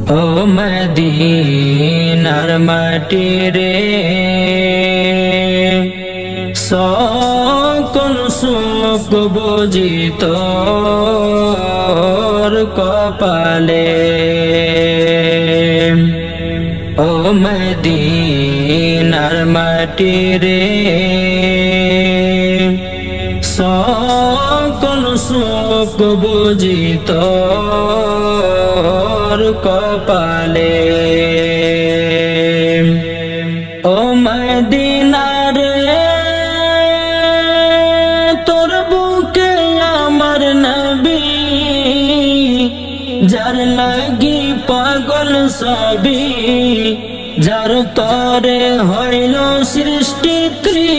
ও মদিনার মাটি রে সকল সুখ বুঝি তোর কপালে। ও মদিনার মাটি রে সকল সুখ বুঝি তোর কপালে। ও মদিনা রে তোর বুকে আমার নবী যার লাগি পাগল সবই, যার তরে হইল সৃষ্টি ত্রিভুবন।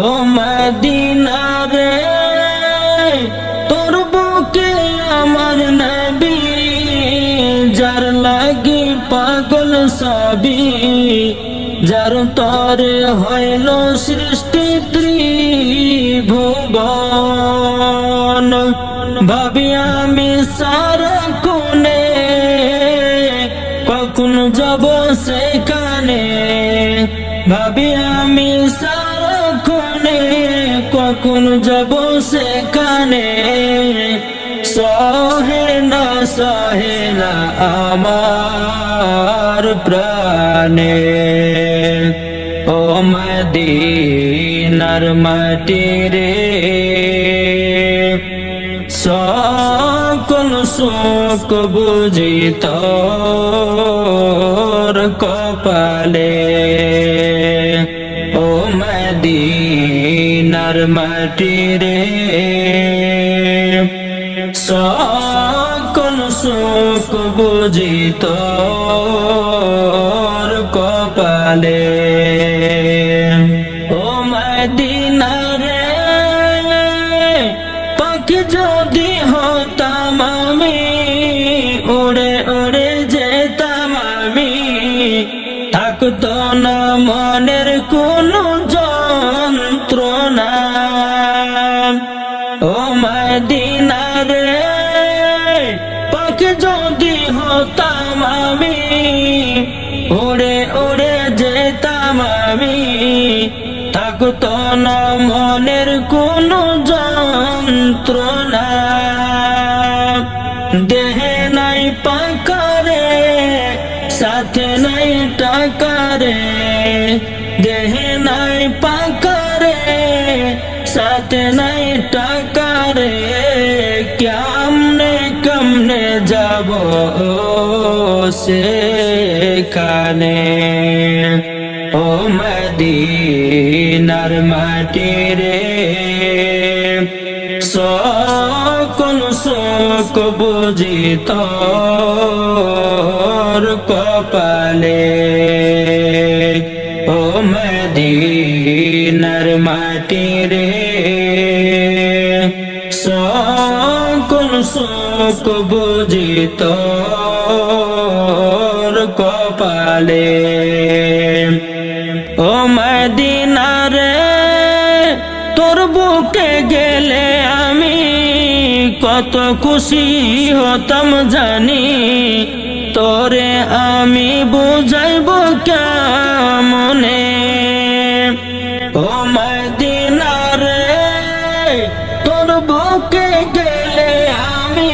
ও মদিনা রে তোর বুকে আমার নবী যার লাগি পাগল সবই, যার তরে হইল সৃষ্টি ত্রিভুবন। ভাবি আমি সারা কোনে কখন যাব সেখানে, ভাবি আমি সারা কোনে কখন যাব সেখানে। সহে না আমার প্রাণে। ও মদিনার মাটি রে সকল সুখ বুঝি তোর কপালে। ও মদিনার মাটি রে সকল সুখ বুঝি তোর কপালে। ও মদিনা রে পাখি যদি হতাম আমি, উড়ে উড়ে যেতাম আমি, থাকতো না মনের কোনো যন্ত্রণা। ও মদিনা রে পাখি যদি হতাম আমি, উড়ে উড়ে যেতাম আমি, থাকতো না মনের কোনো যন্ত্রণা। দেহে নাই পাকারে সাথে নাই টাকারে, দেহে নাই পাকারে সাথে নাই টাকারে, কেমনে যাব সেখানে। ও মদিনার মাটি রে সকল সুখ বুঝি তোর কপালে। ও মদিনার মাটি রে সকল সুখ বুঝি তোর কপালে। ও মদিনা রে তোর বুকে গেলে আমি কত খুশি হতাম জানি, তোরে আমি বুঝাইব কেমনে। ও মদিনা রে তোর বুকে গেলে আমি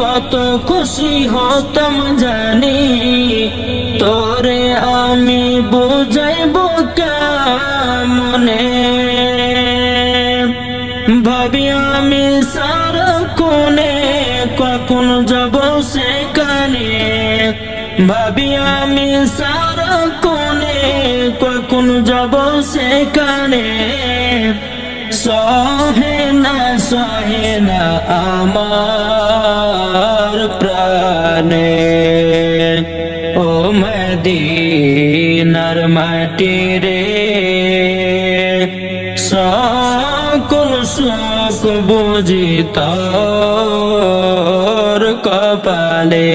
কত খুশি হতাম জানি, তোরে আমি বুঝাইব কেমনে। ভাবি আমি সারা কোনে কখন যাব সেখানে, ভাবি আমি সারা কোনে কখন যাব সেখানে। সহে না আমার প্রাণে। ও মদিনার মাটি রে সকল সুখ বুঝি তোর কপালে।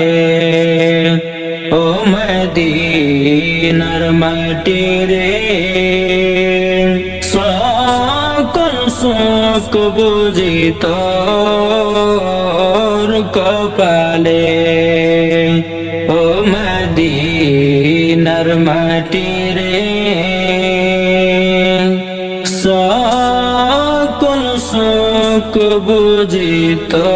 ও মদিনার মাটি রে সকল সুখ বুঝি তোর কপালে ও মদিনার মাটি রে সকল সুখ বুঝি তো